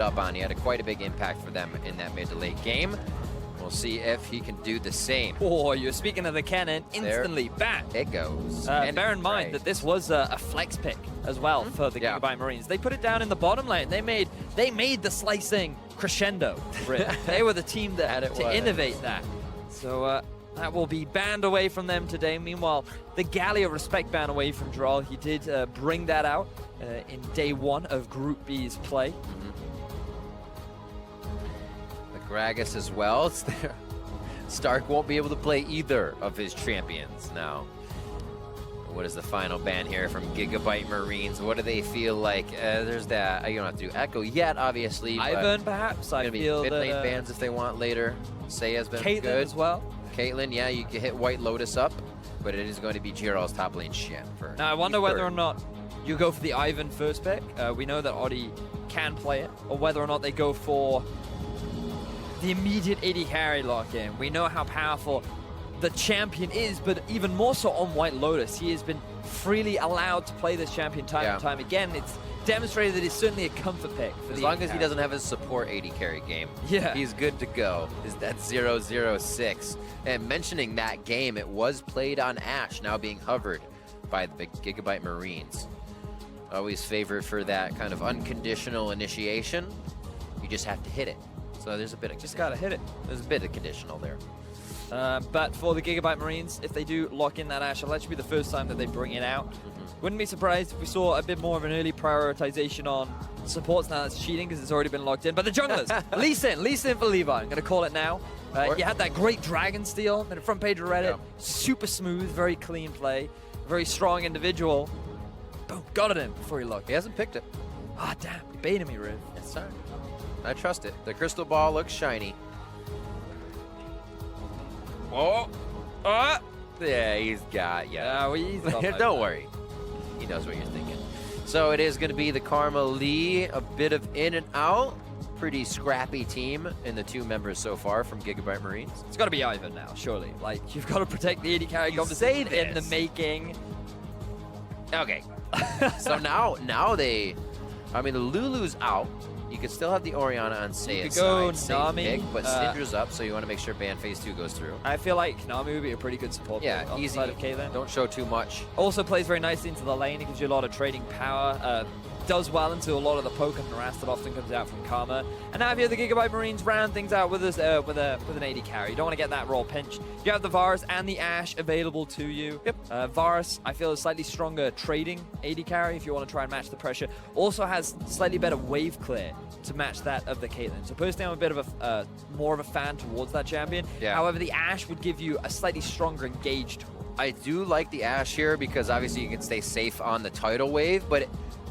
up on. He had quite a big impact for them in that mid to late game. We'll see if he can do the same. Oh, you're speaking of the cannon, instantly back. It goes. And bear in mind that this was a flex pick as well for the Gigabyte Marines. They put it down in the bottom lane. They made the slicing crescendo. They were the team that to innovate that. So that will be banned away from them today. Meanwhile, the Gallia respect ban away from Droll. He did bring that out in day 1 of Group B's play. Gragas as well. It's there. Stark won't be able to play either of his champions now. What is the final ban here from Gigabyte Marines? What do they feel like? There's that. You don't have to do Echo yet, obviously. Ivan, perhaps. I feel mid lane that bans if they want later. Seiya's been Caitlyn good as well. Caitlyn, yeah, you can hit White Lotus up, but it is going to be Jiral's top lane shit. Now I wonder whether or not you go for the Ivan first pick. We know that Oddie can play it, or whether or not they go for the immediate AD carry lock-in. We know how powerful the champion is, but even more so on White Lotus. He has been freely allowed to play this champion time and time again. It's demonstrated that it's certainly a comfort pick. For as long as he doesn't have his support AD carry game, yeah, he's good to go. Is that 0-0-6? And mentioning that game, it was played on Ashe, now being hovered by the Gigabyte Marines. Always favored for that kind of unconditional initiation. You just have to hit it. So there's a bit of just gotta hit it. There's a bit of conditional there. But for the Gigabyte Marines, if they do lock in that Ashe, it'll actually be the first time that they bring it out. Wouldn't be surprised if we saw a bit more of an early prioritization on supports. Now that's cheating because it's already been locked in. But the junglers, Lee Sin for Levi. I'm gonna call it now. You had that great Dragon Steal in the front page of Reddit. Super smooth, very clean play, very strong individual. Boom, got it in before he locked. He hasn't picked it. Ah, damn, you baited me, Riv. It's time. I trust it. The crystal ball looks shiny. Oh! Yeah, he's got, he's don't worry. He knows what you're thinking. So it is going to be the Karma Lee, a bit of in and out. Pretty scrappy team in the 2 members so far from Gigabyte Marines. It's got to be Ivan now, surely. Like, you've got to protect the AD carry conversation in the making. Okay. So now they, I mean, the Lulu's out. You could still have the Orianna on Seiya's side, Nami, but Syndra's up, so you want to make sure ban phase 2 goes through. I feel like Nami would be a pretty good support on the side of Caitlyn. Don't show too much. Also plays very nicely into the lane. It gives you a lot of trading power. Does well into a lot of the poke and harass that often comes out from Karma. And now if you have the Gigabyte Marines round things out with us with an AD carry. You don't want to get that raw pinch. You have the Varus and the Ashe available to you. Varus, I feel, is slightly stronger trading AD carry if you want to try and match the pressure. Also has slightly better wave clear to match that of the Caitlyn. So personally, I'm a bit of a more of a fan towards that champion. However, the Ashe would give you a slightly stronger engage tool. I do like the Ashe here because obviously you can stay safe on the tidal wave, but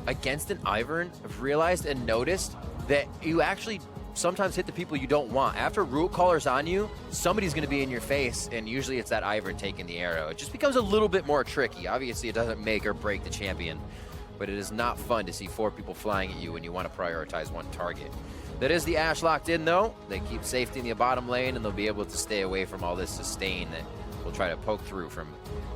against an Ivern, I've realized and noticed that you actually sometimes hit the people you don't want. After Root Caller's on you, somebody's going to be in your face, and usually it's that Ivern taking the arrow. It just becomes a little bit more tricky. Obviously, it doesn't make or break the champion, but it is not fun to see 4 people flying at you when you want to prioritize one target. That is the Ashe locked in, though. They keep safety in the bottom lane, and they'll be able to stay away from all this sustain that will try to poke through from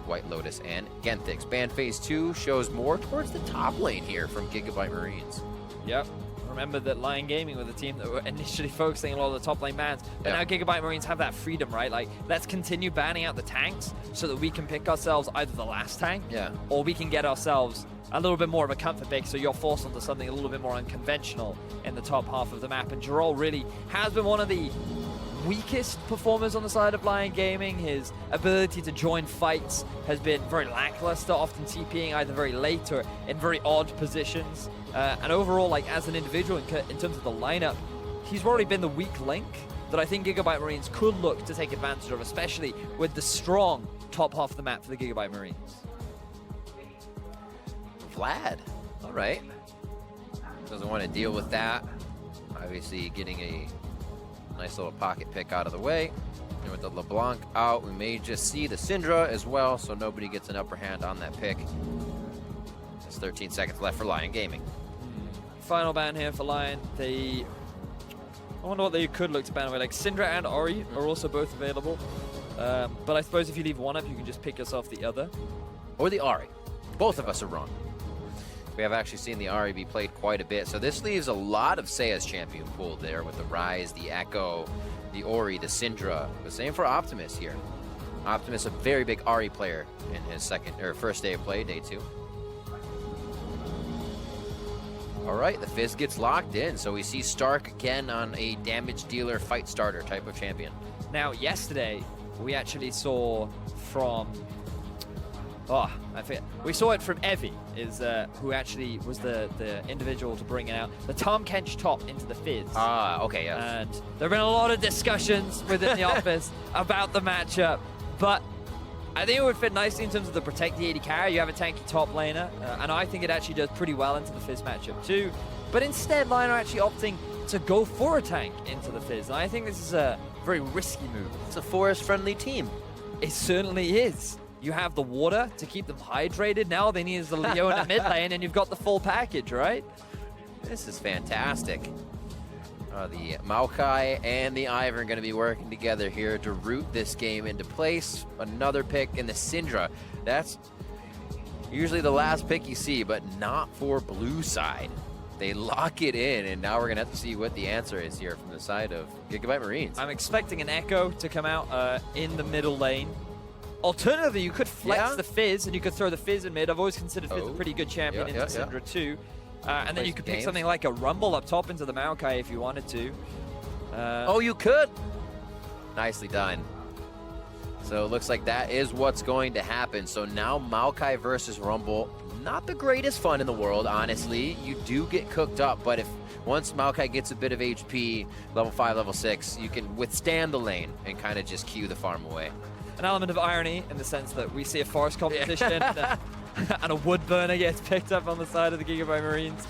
White Lotus and Genthix. Ban phase 2 shows more towards the top lane here from Gigabyte Marines. Yep. Remember that LYN Gaming were the team that were initially focusing on a lot of the top lane bans, but now Gigabyte Marines have that freedom, right? Like, let's continue banning out the tanks so that we can pick ourselves either the last tank, or we can get ourselves a little bit more of a comfort pick, so you're forced onto something a little bit more unconventional in the top half of the map. And Jirol really has been one of the weakest performers on the side of LYN Gaming. His ability to join fights has been very lackluster, often TPing either very late or in very odd positions. And overall, like as an individual in terms of the lineup, he's already been the weak link that I think Gigabyte Marines could look to take advantage of, especially with the strong top half of the map for the Gigabyte Marines. Vlad, all right. Doesn't want to deal with that. Obviously getting a nice little pocket pick out of the way. And with the LeBlanc out, we may just see the Syndra as well, so nobody gets an upper hand on that pick. There's 13 seconds left for LYN Gaming. Final ban here for LYN. I wonder what they could look to ban away. Like Syndra and Ori are also both available. But I suppose if you leave one up, you can just pick yourself the other. Or the Ori. Both of us are wrong. We have actually seen the Ahri be played quite a bit. So this leaves a lot of Seiya's champion pool there with the Ryze, the Echo, the Ori, the Syndra. The same for Optimus here. Optimus, a very big Ahri player in his first day of play, day 2. All right, the Fizz gets locked in. So we see Stark again on a damage dealer, fight starter type of champion. Now, yesterday, we actually saw from... Oh, I forget. We saw it from Evie, who actually was the individual to bring it out. The Tom Kench top into the Fizz. Ah, okay, yes. And there have been a lot of discussions within the office about the matchup, but I think it would fit nicely in terms of the protect the AD carry. You have a tanky top laner, and I think it actually does pretty well into the Fizz matchup too. But instead, LYN are actually opting to go for a tank into the Fizz, and I think this is a very risky move. It's a forest-friendly team. It certainly is. You have the water to keep them hydrated. Now they need is the Leo in the mid lane, and you've got the full package, right? This is fantastic. The Maokai and the Ivern are going to be working together here to root this game into place. Another pick in the Syndra. That's usually the last pick you see, but not for blue side. They lock it in, and now we're going to have to see what the answer is here from the side of Gigabyte Marines. I'm expecting an Echo to come out in the middle lane. Alternatively, you could flex the Fizz, and you could throw the Fizz in mid. I've always considered Fizz a pretty good champion into Syndra too. And then you could pick something like a Rumble up top into the Maokai if you wanted to. Oh, you could? Nicely done. So it looks like that is what's going to happen. So now Maokai versus Rumble. Not the greatest fun in the world, honestly. You do get cooked up, but if once Maokai gets a bit of HP, level 5, level 6, you can withstand the lane and kind of just queue the farm away. An element of irony in the sense that we see a forest competition and a wood burner gets picked up on the side of the Gigabyte Marines.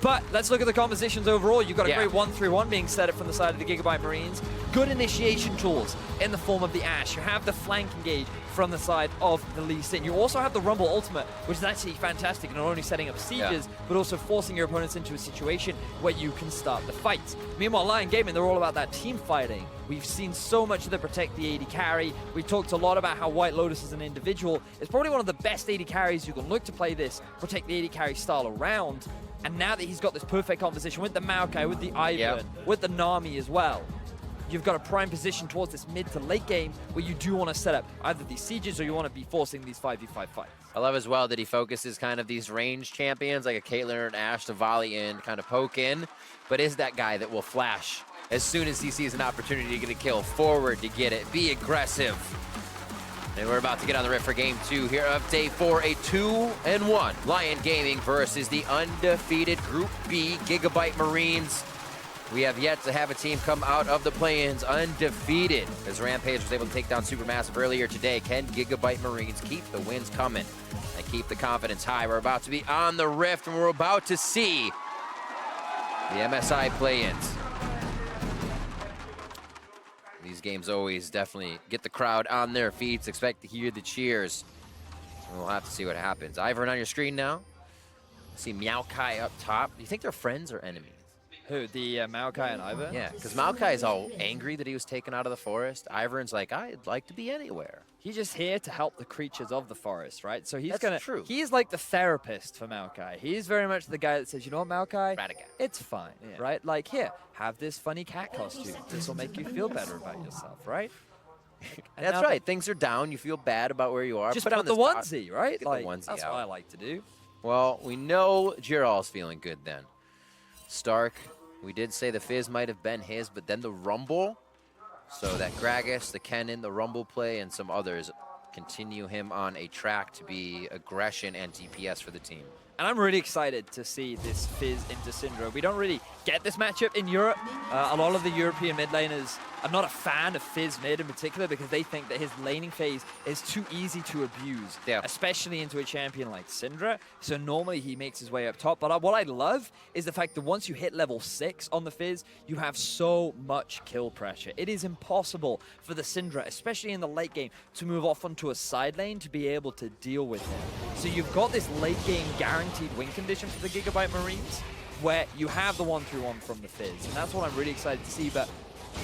But let's look at the compositions overall. You've got a great 1-3-1 being set up from the side of the Gigabyte Marines. Good initiation tools in the form of the Ashe. You have the flank engage from the side of the Lee Sin. You also have the Rumble ultimate, which is actually fantastic, not only setting up sieges, but also forcing your opponents into a situation where you can start the fights. Meanwhile, LYN Gaming, they're all about that team fighting. We've seen so much of the protect the AD carry. We've talked a lot about how White Lotus as an individual is probably one of the best AD carries you can look to play this protect the AD carry style around. And now that he's got this perfect composition with the Maokai, with the Ivern, with the Nami as well, you've got a prime position towards this mid to late game where you do want to set up either these sieges or you want to be forcing these 5v5 fights. I love as well that he focuses kind of these range champions like a Caitlyn or an Ashe to volley in, kind of poke in, but is that guy that will flash as soon as he sees an opportunity to get a kill, forward to get it, be aggressive. And we're about to get on the riff for game 2 here of day 4, a 2-1 LYN Gaming versus the undefeated Group B Gigabyte Marines. We have yet to have a team come out of the play-ins undefeated, as Rampage was able to take down Supermassive earlier today. Can Gigabyte Marines keep the wins coming and keep the confidence high? We're about to be on the rift, and we're about to see the MSI Play-ins. These games always definitely get the crowd on their feet. Expect to hear the cheers. And we'll have to see what happens. Ivern on your screen now. I see Maokai up top. Do you think they're friends or enemies? Who, the Maokai and Ivern? Yeah, because Maokai is all angry that he was taken out of the forest. Ivern's like, I'd like to be anywhere. He's just here to help the creatures of the forest, right? So he's true. He's like the therapist for Maokai. He's very much the guy that says, you know what, Maokai? Radical. It's fine, right? Like, here, have this funny cat costume. This will make you feel better about yourself, right? That's right. Things are down. You feel bad about where you are. Just put the onesie, right? Get like, the onesie that's out. what I like to do. Well, we know Jiral's feeling good then. Stark, we did say the Fizz might have been his, but then the Rumble. So that Gragas, the Kennen, the Rumble play, and some others continue him on a track to be aggression and DPS for the team. And I'm really excited to see this Fizz into Syndra. We don't really get this matchup in Europe. A lot of the European mid laners are not a fan of Fizz mid in particular because they think that his laning phase is too easy to abuse, especially into a champion like Syndra. So normally he makes his way up top. But what I love is the fact that once you hit level 6 on the Fizz, you have so much kill pressure. It is impossible for the Syndra, especially in the late game, to move off onto a side lane to be able to deal with him. So you've got this late game guaranteed win condition for the Gigabyte Marines, where you have the 1-3-1 from the Fizz, and that's what I'm really excited to see. But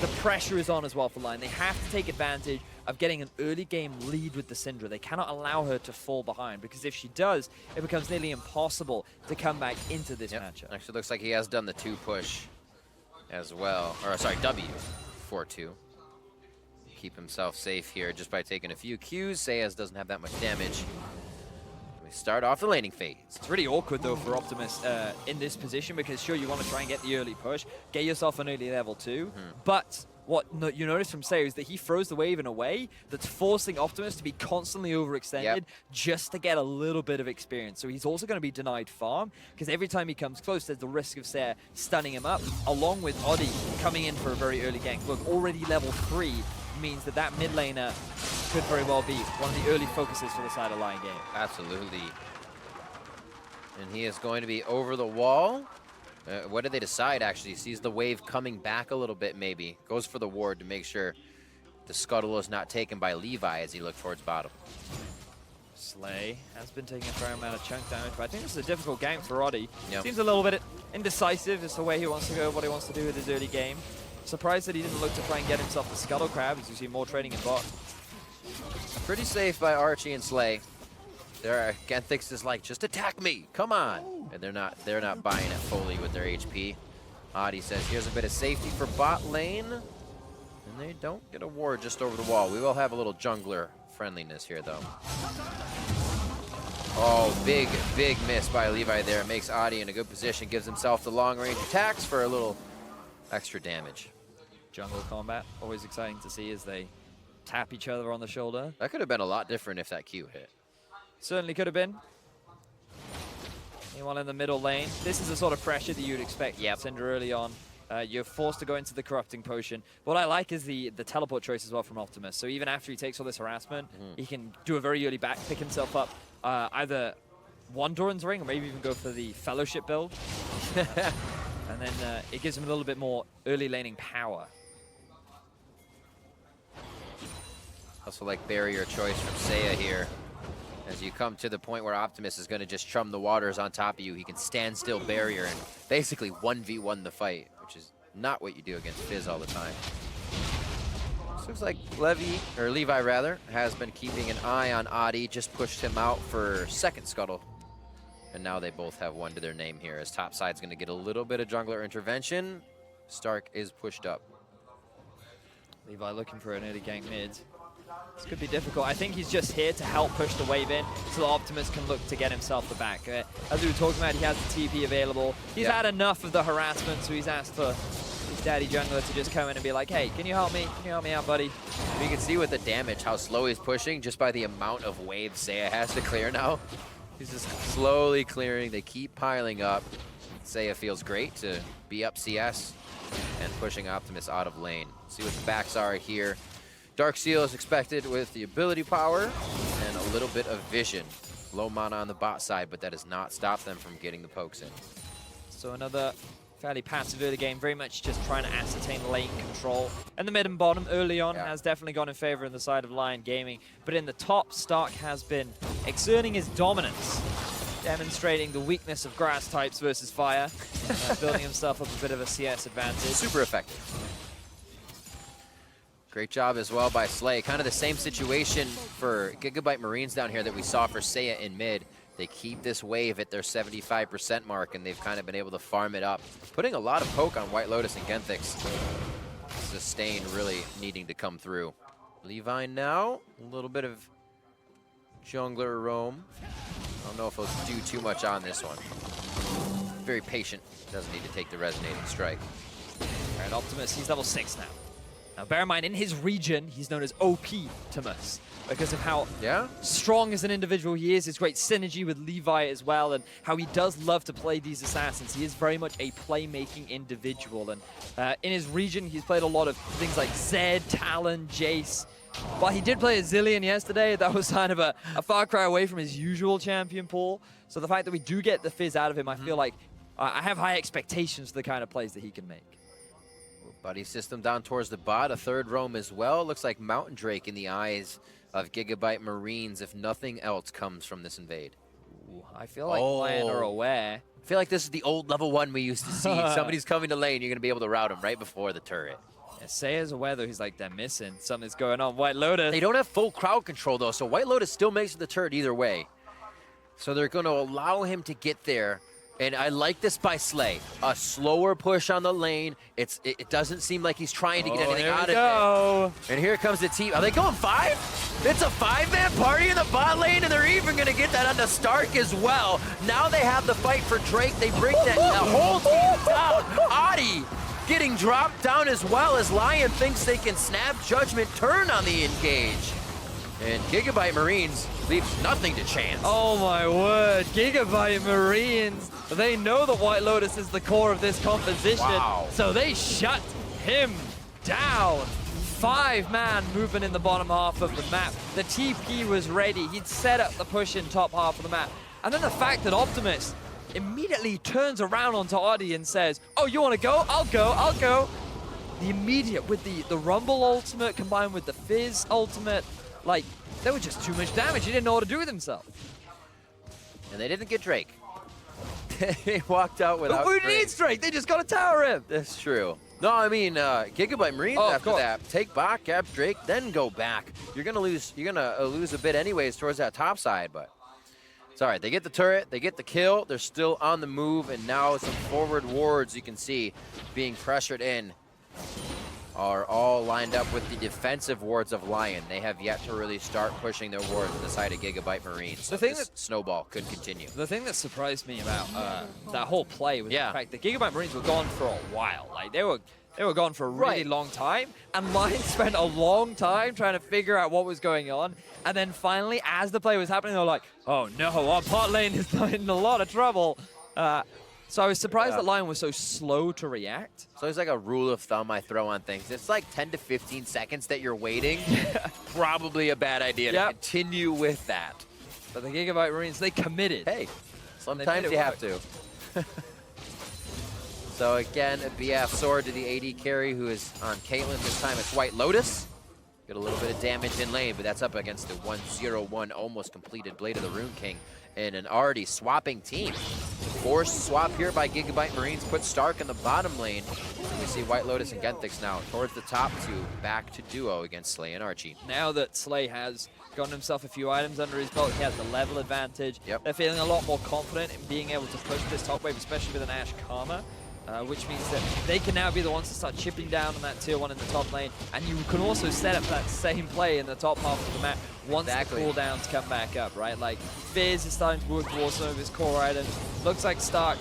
the pressure is on as well for LYN. They have to take advantage of getting an early game lead with the Syndra. They cannot allow her to fall behind, because if she does, it becomes nearly impossible to come back into this matchup. Actually, looks like he has done the 2 push as well. Or, sorry, W, 4-2. Keep himself safe here just by taking a few Qs. Seiya doesn't have that much damage. We start off the laning phase. It's really awkward, though, for Optimus in this position, because sure, you want to try and get the early push, get yourself an early level 2, but what you notice from Seiya is that he throws the wave in a way that's forcing Optimus to be constantly overextended just to get a little bit of experience. So he's also going to be denied farm, because every time he comes close, there's the risk of Seiya stunning him up, along with Oddie coming in for a very early gank. Look, already level 3 means that that mid laner could very well be one of the early focuses for the side of LYN game. Absolutely. And he is going to be over the wall. What did they decide, actually? Sees the wave coming back a little bit, maybe. Goes for the ward to make sure the scuttle is not taken by Levi as he looks towards bottom. Slay has been taking a fair amount of chunk damage, but I think this is a difficult gank for Oddie. Yep. Seems a little bit indecisive as to where he wants to go, what he wants to do with his early game. Surprised that he didn't look to try and get himself the Scuttle Crab, as you see more trading in bot. Pretty safe by Archie and Slay. Genthix is like, just attack me, come on. And they're not buying it fully with their HP. Adi says, here's a bit of safety for bot lane. And they don't get a ward just over the wall. We will have a little jungler friendliness here, though. Oh, big miss by Levi there. Makes Adi in a good position, gives himself the long range attacks for a little extra damage. Jungle combat, always exciting to see as they tap each other on the shoulder. That could have been a lot different if that Q hit. Certainly could have been. Anyone in the middle lane. This is the sort of pressure that you'd expect from Syndra early on. You're forced to go into the Corrupting Potion. What I like is the teleport choice as well from Optimus. So even after he takes all this harassment, he can do a very early back, pick himself up, either one Doran's Ring or maybe even go for the Fellowship build. And then it gives him a little bit more early laning power. Also like barrier choice from Seiya here. As you come to the point where Optimus is going to just chum the waters on top of you, he can stand still barrier and basically 1v1 the fight, which is not what you do against Fizz all the time. This looks like Levi rather, has been keeping an eye on Adi, just pushed him out for second scuttle. And now they both have one to their name here, as top side's going to get a little bit of jungler intervention. Stark is pushed up. Levi looking for an early gank mid. This could be difficult. I think he's just here to help push the wave in so that Optimus can look to get himself the back. As we were talking about, he has the TP available. He's had enough of the harassment, so he's asked for his daddy jungler to just come in and be like, hey, can you help me? Can you help me out, buddy? You can see with the damage how slow he's pushing just by the amount of waves Seiya has to clear now. He's just slowly clearing. They keep piling up. Seiya feels great to be up CS and pushing Optimus out of lane. See what the backs are here. Dark Seal is expected with the ability power and a little bit of vision. Low mana on the bot side, but that does not stop them from getting the pokes in. So another fairly passive early game, very much just trying to ascertain lane control. And the mid and bottom early on has definitely gone in favor in the side of LYN Gaming. But in the top, Stark has been exerting his dominance, demonstrating the weakness of grass types versus fire, building himself up a bit of a CS advantage. Super effective. Great job as well by Slay. Kind of the same situation for Gigabyte Marines down here that we saw for Seiya in mid. They keep this wave at their 75% mark, and they've kind of been able to farm it up. Putting a lot of poke on White Lotus and Genthix. Sustain really needing to come through. Levi now, a little bit of jungler roam. I don't know if he'll do too much on this one. Very patient, doesn't need to take the resonating strike. All right, Optimus, he's level 6 now. Now, bear in mind, in his region, he's known as OP-Timus because of how strong as an individual he is, his great synergy with Levi as well, and how he does love to play these assassins. He is very much a playmaking individual, and in his region, he's played a lot of things like Zed, Talon, Jace. While he did play a Zillion yesterday, that was kind of a far cry away from his usual champion pool. So the fact that we do get the Fizz out of him, I feel like I have high expectations for the kind of plays that he can make. Buddy system down towards the bot, a third roam as well. Looks like Mountain Drake in the eyes of Gigabyte Marines if nothing else comes from this invade. Ooh, I feel like LYN are aware. I feel like this is the old level 1 we used to see. Somebody's coming to lane, you're going to be able to route him right before the turret. Say is aware though, he's like, they're missing. Something's going on. White Lotus. They don't have full crowd control though, so White Lotus still makes it the turret either way. So they're going to allow him to get there. And I like this by Slay. A slower push on the lane. It doesn't seem like he's trying to get anything out of it. And here comes the team. Are they going 5? It's a 5-man party in the bot lane, and they're even going to get that onto Stark as well. Now they have the fight for Drake. They bring that whole team down. Adi getting dropped down as well as LYN thinks they can snap Judgment turn on the engage. And Gigabyte Marines leaves nothing to chance. Oh my word, Gigabyte Marines. They know that White Lotus is the core of this composition. Wow. So they shut him down. 5-man movement in the bottom half of the map. The TP was ready. He'd set up the push in top half of the map. And then the fact that Optimus immediately turns around onto Adi and says, oh, you want to go? I'll go, I'll go. The immediate, with the Rumble ultimate combined with the Fizz ultimate, like, there was just too much damage. He didn't know what to do with himself. And they didn't get Drake. They walked out without But who Drake. needs Drake? They just got to tower him. That's true. No, I mean, Gigabyte Marines after that. Take back, cap Drake, then go back. You're gonna lose a bit anyways towards that top side, but it's all right. They get the turret, they get the kill, they're still on the move, and now some forward wards you can see being pressured in are all lined up with the defensive wards of LYN. They have yet to really start pushing their wards to the side of Gigabyte Marines. So the thing this snowball could continue. The thing that surprised me about that whole play was the fact that Gigabyte Marines were gone for a while. Like, they were gone for a really long time, and LYN spent a long time trying to figure out what was going on. And then finally, as the play was happening, they were like, oh no, our bot lane is in a lot of trouble. So I was surprised that LYN was so slow to react. So it's like a rule of thumb I throw on things. It's like 10 to 15 seconds that you're waiting. Probably a bad idea to continue with that. But the Gigabyte Marines, they committed. Hey, sometimes you have to. So again, a BF sword to the AD carry who is on Caitlyn. This time it's White Lotus. Get a little bit of damage in lane, but that's up against the 1-0-1 almost completed Blade of the Rune King and an already swapping team. Forced swap here by Gigabyte Marines, put Stark in the bottom lane. We see White Lotus and Genthix now towards the top two, back to duo against Slay and Archie. Now that Slay has gotten himself a few items under his belt, he has the level advantage. They're feeling a lot more confident in being able to push this top wave, especially with an Ashe Karma. Which means that they can now be the ones to start chipping down on that tier 1 in the top lane. And you can also set up that same play in the top half of the map once the cooldowns come back up, right? Like, Fizz is starting to work towards some of his core items. Looks like Stark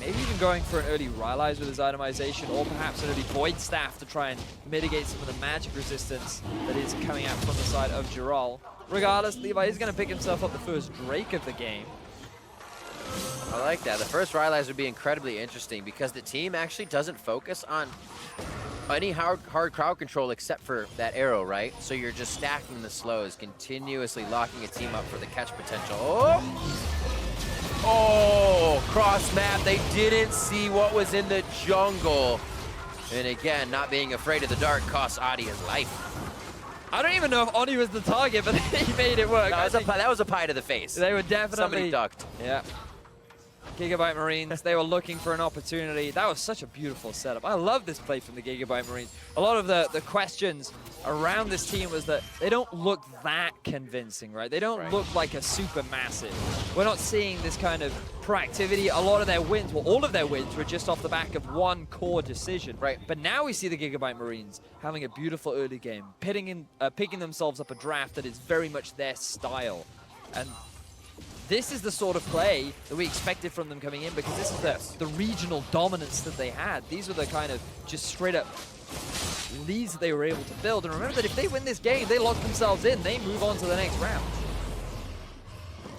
maybe even going for an early Rylai's with his itemization, or perhaps an early Void Staff to try and mitigate some of the magic resistance that is coming out from the side of Giral. Regardless, Levi is going to pick himself up the first Drake of the game. I like that. The first Rylai's would be incredibly interesting because the team actually doesn't focus on any hard crowd control except for that arrow, right? So you're just stacking the slows, continuously locking a team up for the catch potential. Oh, cross map. They didn't see what was in the jungle. And again, not being afraid of the dark costs Adi his life. I don't even know if Adi was the target, but he made it work. No, that was a pie to the face. They were definitely... Somebody ducked. Yeah. Gigabyte Marines, they were looking for an opportunity. That was such a beautiful setup. I love this play from the Gigabyte Marines. A lot of the questions around this team was that they don't look that convincing, right? They don't look like a super massive. We're not seeing this kind of proactivity. A lot of their wins, well, all of their wins were just off the back of one core decision. Right. But now we see the Gigabyte Marines having a beautiful early game, picking themselves up a draft that is very much their style. And this is the sort of play that we expected from them coming in, because this is the regional dominance that they had. These were the kind of just straight up leads that they were able to build. And remember that if they win this game, they lock themselves in. They move on to the next round.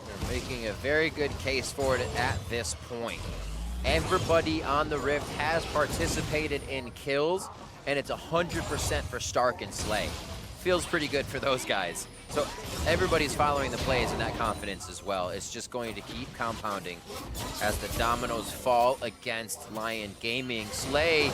They're making a very good case for it at this point. Everybody on the Rift has participated in kills, and it's 100% for Stark and Slay. Feels pretty good for those guys. So everybody's following the plays and that confidence as well. It's just going to keep compounding as the dominoes fall against LYN Gaming. Slay,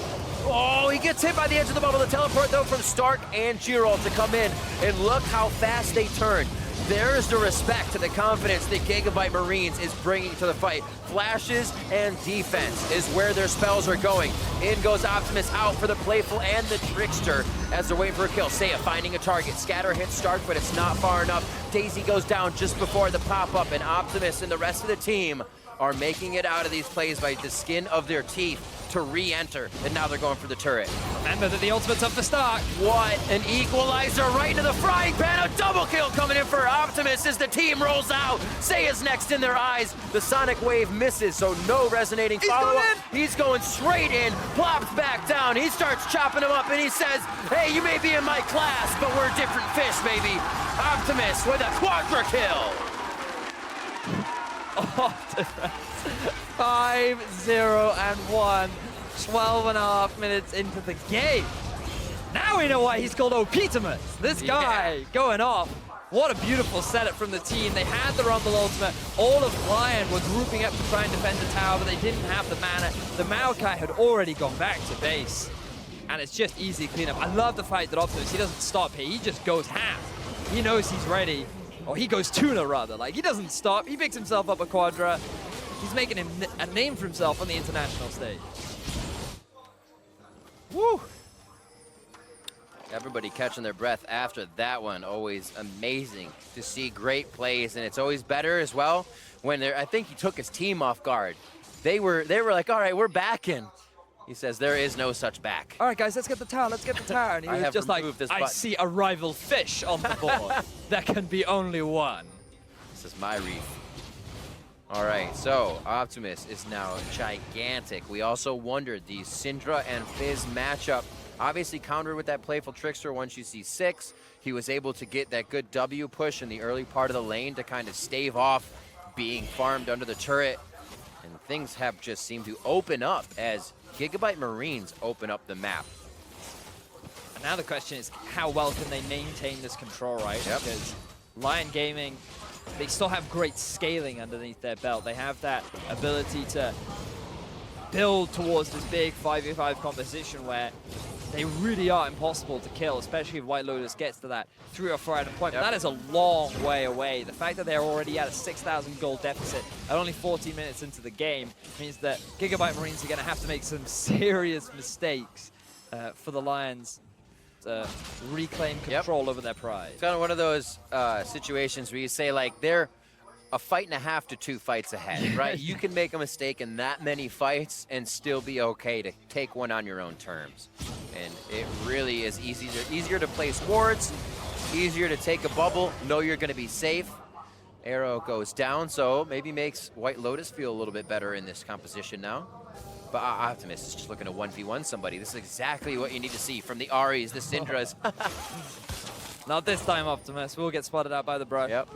oh, he gets hit by the edge of the bubble. The teleport though from Stark and Giral to come in. And look how fast they turn. there's the respect to the confidence that Gigabyte Marines is bringing to the fight. Flashes and defense is where their spells are going. In goes Optimus, out for the Playful and the Trickster as they're waiting for a kill. Seiya finding a target. Scatter hits Stark, but it's not far enough. Daisy goes down just before the pop-up, and Optimus and the rest of the team are making it out of these plays by the skin of their teeth to re-enter, and now they're going for the turret. Remember that the ultimate's up for Stark. What an equalizer right into the frying pan. A double kill coming in for Optimus as the team rolls out. Seiya's next in their eyes. The Sonic Wave misses, so no resonating follow-up. He's going straight in, plops back down. He starts chopping him up, and he says, hey, you may be in my class, but we're different fish, baby. Optimus with a quadra kill. Optimus 5-0-1, 12.5 minutes into the game. Now we know why he's called Optimus. This guy going off. What a beautiful setup from the team. They had the Rumble ultimate. All of LYN was grouping up to try and defend the tower, but they didn't have the mana. The Maokai had already gone back to base. And it's just easy cleanup. I love the fact that Optimus, he doesn't stop here. He just goes ham. He knows he's ready. Or he goes tuna, rather. Like, he doesn't stop. He picks himself up a quadra. He's making him a name for himself on the international stage. Woo! Everybody catching their breath after that one. Always amazing to see great plays, and it's always better as well when I think he took his team off guard. They were like, all right, we're back in. He says there is no such back. All right, guys, let's get the tower. Let's get the tower. And he was just like, I see a rival fish on the board. There can be only one. This is my reef. All right, so Optimus is now gigantic. We also wondered the Syndra and Fizz matchup. Obviously countered with that Playful Trickster once you see 6. He was able to get that good W push in the early part of the lane to kind of stave off being farmed under the turret. And things have just seemed to open up as Gigabyte Marines open up the map. And now the question is, how well can they maintain this control, right? Yep. Because LYN Gaming, they still have great scaling underneath their belt. They have that ability to build towards this big 5v5 composition where they really are impossible to kill, especially if White Lotus gets to that 3 or 4 item point. But that is a long way away. The fact that they're already at a 6,000 gold deficit at only 14 minutes into the game means that Gigabyte Marines are going to have to make some serious mistakes for the Lions to reclaim control over their prize. It's kind of one of those situations where you say, like, they're a fight and a half to 2 fights ahead, right? You can make a mistake in that many fights and still be okay to take one on your own terms. And it really is easier to place wards, easier to take a bubble, know you're going to be safe. Arrow goes down, so maybe makes White Lotus feel a little bit better in this composition now. But Optimus is just looking to 1v1 somebody. This is exactly what you need to see from the Aries, the Syndras. Not this time, Optimus. We'll get spotted out by the brush. Yep.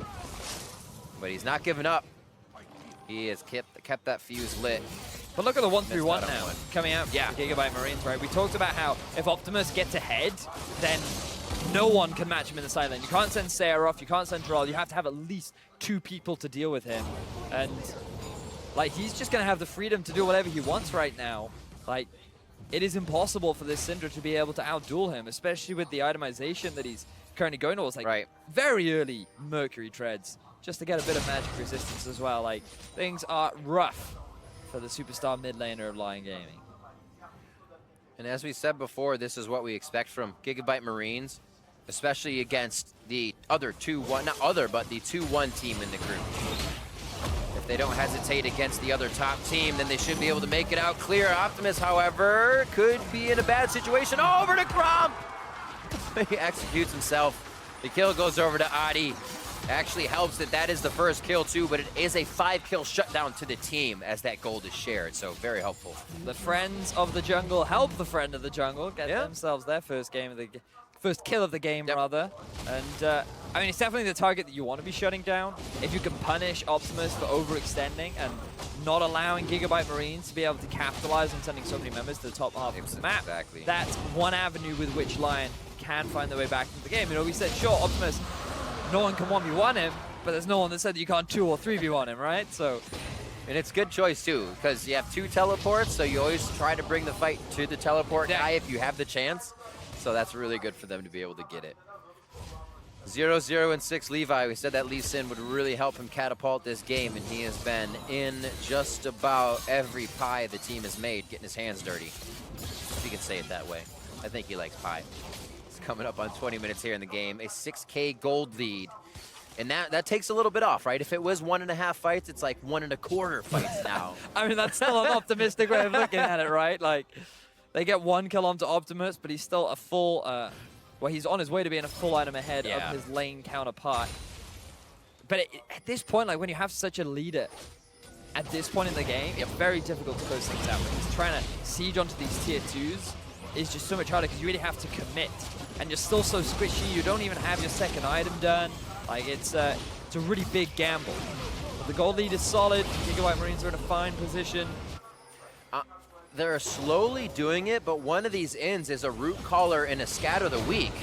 But he's not giving up. He has kept that fuse lit. But look at the 1-3-1 now coming out for Gigabyte Marines, right? We talked about how if Optimus gets ahead, then no one can match him in the side lane. You can't send Seiya off, you can't send Droll, you have to have at least 2 people to deal with him. And like, he's just gonna have the freedom to do whatever he wants right now. Like, it is impossible for this Syndra to be able to outduel him, especially with the itemization that he's currently going towards. Like, very early Mercury treads, just to get a bit of magic resistance as well. Like, things are rough for the superstar mid laner of LYN Gaming. And as we said before, this is what we expect from Gigabyte Marines, especially against the other 2-1, not other, but the 2-1 team in the group. If they don't hesitate against the other top team, then they should be able to make it out clear. Optimus, however, could be in a bad situation. Over to Gromp! He executes himself. The kill goes over to Adi. Actually helps that is the first kill too, but it is a 5-kill shutdown to the team as that gold is shared, so very helpful. The friends of the jungle help the friend of the jungle get themselves their first kill of the game rather. And I mean, it's definitely the target that you want to be shutting down. If you can punish Optimus for overextending and not allowing Gigabyte Marines to be able to capitalize on sending so many members to the top half of the map, that's one avenue with which LYN can find their way back into the game. You know, we said, sure, Optimus, no one can 1v1 him, but there's no one that said that you can't 2 or 3v1 him, right? So, and it's good choice too, because you have 2 teleports, so you always try to bring the fight to the teleport guy if you have the chance. So that's really good for them to be able to get it. 0-0 and 6 Levi. We said that LYN would really help him catapult this game, and he has been in just about every pie the team has made, getting his hands dirty. If you can say it that way. I think he likes pie. It's coming up on 20 minutes here in the game. A 6K gold lead. And that takes a little bit off, right? If it was 1.5 fights, it's like 1.25 fights now. I mean, that's still an optimistic way of looking at it, right? Like, they get 1 kill onto Optimus, but he's still a full, well, he's on his way to being a full item ahead of his lane counterpart. But at this point, like, when you have such a leader at this point in the game, it's very difficult to close things out. Because trying to siege onto these tier 2s is just so much harder because you really have to commit. And you're still so squishy, you don't even have your second item done. Like, it's a really big gamble. But the gold lead is solid. Gigabyte Marines are in a fine position. They're slowly doing it, but one of these ends is a root caller and a scatter the week,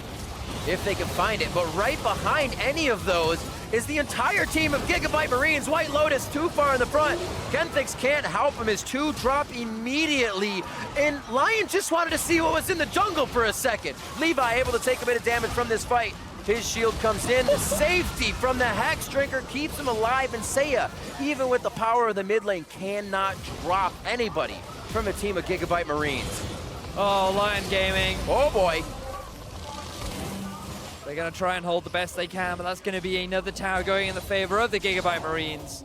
if they can find it. But right behind any of those is the entire team of Gigabyte Marines. White Lotus too far in the front. Genthix can't help him. His 2 drop immediately. And LYN just wanted to see what was in the jungle for a second. Levi able to take a bit of damage from this fight. His shield comes in. The safety from the Hex Drinker keeps him alive. And Seiya, even with the power of the mid lane, cannot drop anybody from a team of Gigabyte Marines. Oh, LYN Gaming. Oh boy. They're going to try and hold the best they can, but that's going to be another tower going in the favor of the Gigabyte Marines.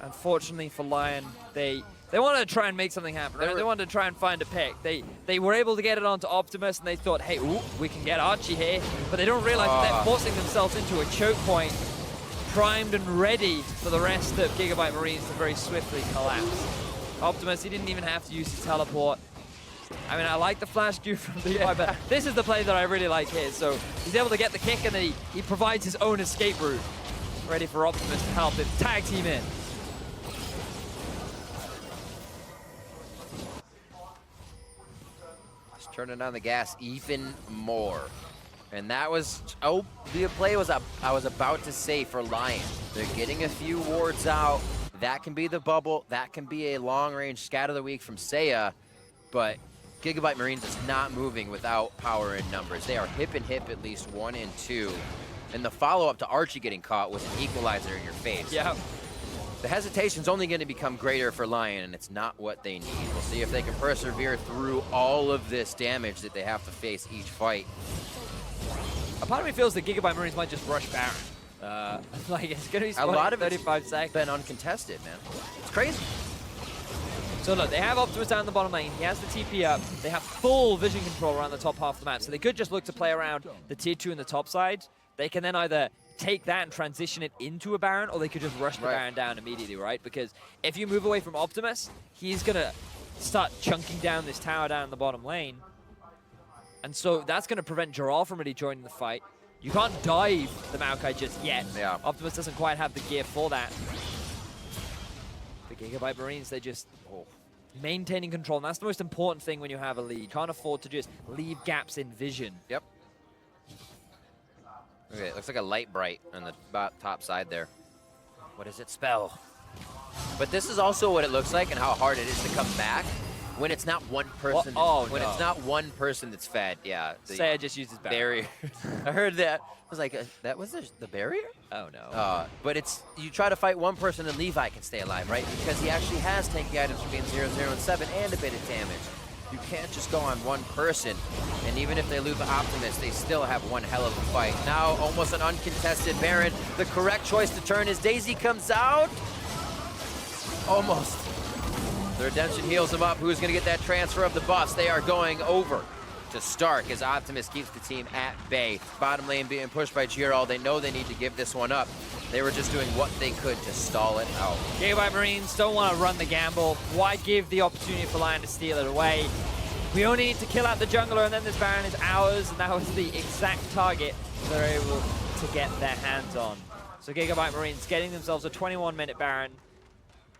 Unfortunately for LYN, they wanted to try and make something happen. They wanted to try and find a pick. They were able to get it onto Optimus, and they thought, hey, ooh, we can get Archie here. But they don't realize that they're forcing themselves into a choke point, primed and ready for the rest of Gigabyte Marines to very swiftly collapse. Optimus, he didn't even have to use his teleport. I mean, I like the flash Q from the UI, but this is the play that I really like here. So he's able to get the kick, and then he provides his own escape route. Ready for Optimus to help him tag team in. Just turning down the gas even more. And that was, the play was I was about to say for LYN. They're getting a few wards out. That can be the bubble. That can be a long-range scatter of the week from Seiya. But Gigabyte Marines is not moving without power in numbers. They are hip and hip at least 1 and 2. And the follow-up to Archie getting caught was an equalizer in your face. Yeah. The hesitation's only going to become greater for LYN, and it's not what they need. We'll see if they can persevere through all of this damage that they have to face each fight. A part of me feels that Gigabyte Marines might just rush Baron. Like, it's going to be a lot of 35 seconds. Been uncontested, man. It's crazy. So look, they have Optimus down the bottom lane. He has the TP up. They have full vision control around the top half of the map. So they could just look to play around the tier 2 in the top side. They can then either take that and transition it into a Baron, or they could just rush the Baron down immediately, right? Because if you move away from Optimus, he's going to start chunking down this tower down in the bottom lane. And so that's going to prevent Joral from really joining the fight. You can't dive the Maokai just yet. Yeah. Optimus doesn't quite have the gear for that. The Gigabyte Marines, they just maintaining control. And that's the most important thing when you have a lead. You can't afford to just leave gaps in vision. Yep. Okay, it looks like a light bright on the top side there. What does it spell? But this is also what it looks like and how hard it is to come back when it's not one person. It's not one person that's fed. Yeah. Seiya just uses barrier. I heard that. I was like, that was the barrier? Oh no. But it's, you try to fight one person and Levi can stay alive, right? Because he actually has tanky items from being 0, 0, and 7 and a bit of damage. You can't just go on one person. And even if they lose Optimus, they still have one hell of a fight. Now, almost an uncontested Baron. The correct choice to turn as Daisy comes out. Almost. The Redemption heals him up. Who's going to get that transfer of the buffs? They are going over to Stark as Optimus keeps the team at bay. Bottom lane being pushed by Giral. They know they need to give this one up. They were just doing what they could to stall it out. Gigabyte Marines don't want to run the gamble. Why give the opportunity for LYN to steal it away? We only need to kill out the jungler, and then this Baron is ours, and that was the exact target they're able to get their hands on. So Gigabyte Marines getting themselves a 21-minute Baron.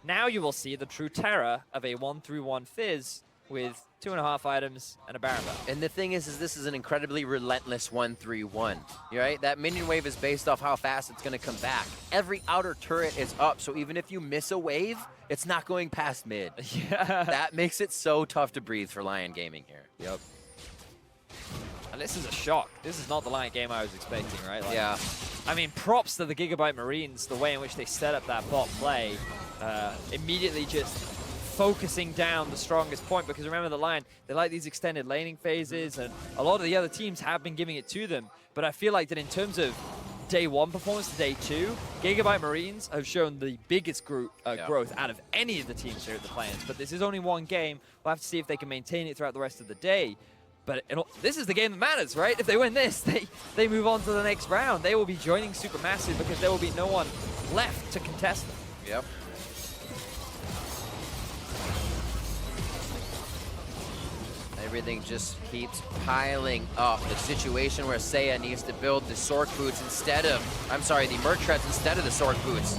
Now you will see the true terror of a 1-3-1 Fizz with 2.5 items and a Baron buff. And the thing is this is an incredibly relentless 1-3-1. Right? That minion wave is based off how fast it's going to come back. Every outer turret is up, so even if you miss a wave, it's not going past mid. Yeah. That makes it so tough to breathe for LYN Gaming here. Yep. And this is a shock. This is not the LYN game I was expecting, right? Like, yeah. I mean, props to the Gigabyte Marines, the way in which they set up that bot play, immediately just focusing down the strongest point, because remember the LYN, they like these extended laning phases, and a lot of the other teams have been giving it to them. But I feel like that in terms of day 1 performance to day 2, Gigabyte Marines have shown the biggest growth out of any of the teams here at the Play-Ins. But this is only one game. We'll have to see if they can maintain it throughout the rest of the day. But this is the game that matters, right? If they win this, they move on to the next round. They will be joining Supermassive because there will be no one left to contest them. Yep. Everything just keeps piling up. The situation where Seiya needs to build the Sork Boots instead of, the Merc Treads instead of the Sork Boots.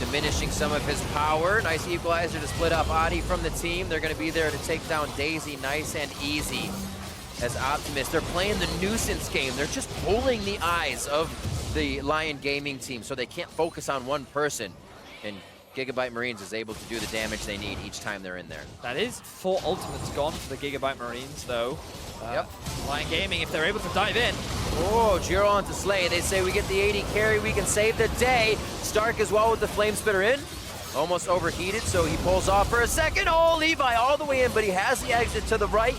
Diminishing some of his power. Nice equalizer to split off Adi from the team. They're going to be there to take down Daisy nice and easy. As Optimus, they're playing the nuisance game. They're just pulling the eyes of the LYN Gaming team so they can't focus on one person. And Gigabyte Marines is able to do the damage they need each time they're in there. That is 4 ultimates gone for the Gigabyte Marines, though. Yep. LYN Gaming, if they're able to dive in. Oh, Jiro onto Slay. They say we get the 80 carry, we can save the day. Stark as well with the Flame Spitter in. Almost overheated, so he pulls off for a second. Oh, Levi all the way in, but he has the exit to the right.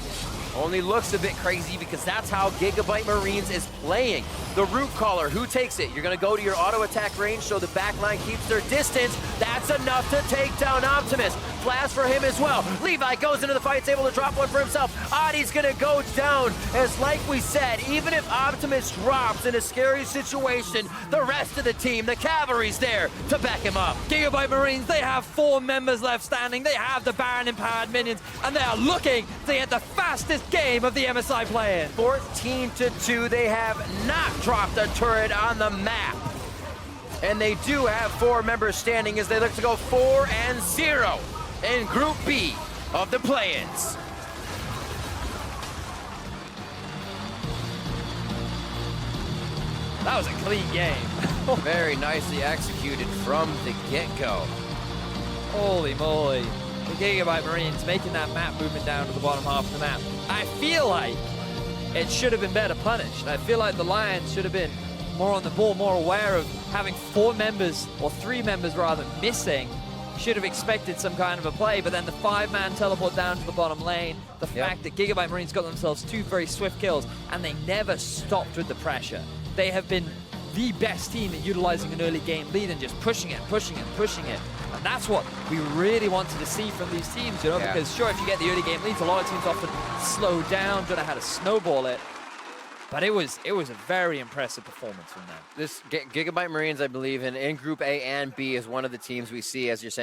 Only looks a bit crazy because that's how Gigabyte Marines is playing. The Root Caller, who takes it? You're going to go to your auto attack range so the backline keeps their distance. That's enough to take down Optimus. Flash for him as well. Levi goes into the fight, is able to drop one for himself. Adi's going to go down. As like we said, even if Optimus drops in a scary situation, the rest of the team, the cavalry's there to back him up. Gigabyte Marines, they have 4 members left standing. They have the Baron empowered minions, and they are looking to get the fastest game of the MSI Play-In. 14-2, they have not dropped a turret on the map. And they do have 4 members standing as they look to go 4-0 in Group B of the Play-Ins. That was a clean game. Very nicely executed from the get-go. Holy moly. The Gigabyte Marines making that map movement down to the bottom half of the map. I feel like it should have been better punished. I feel like the Lions should have been more on the ball, more aware of having 4 members, or 3 members rather, missing. Should have expected some kind of a play, but then the 5-man teleport down to the bottom lane, the fact that Gigabyte Marines got themselves 2 very swift kills, and they never stopped with the pressure. They have been the best team at utilizing an early game lead and just pushing it, pushing it, pushing it. And that's what we really wanted to see from these teams, you know, because sure, if you get the early game leads, a lot of teams often slow down, don't know how to snowball it. But it was a very impressive performance from them. This Gigabyte Marines, I believe, in Group A and B is one of the teams we see, as you're saying,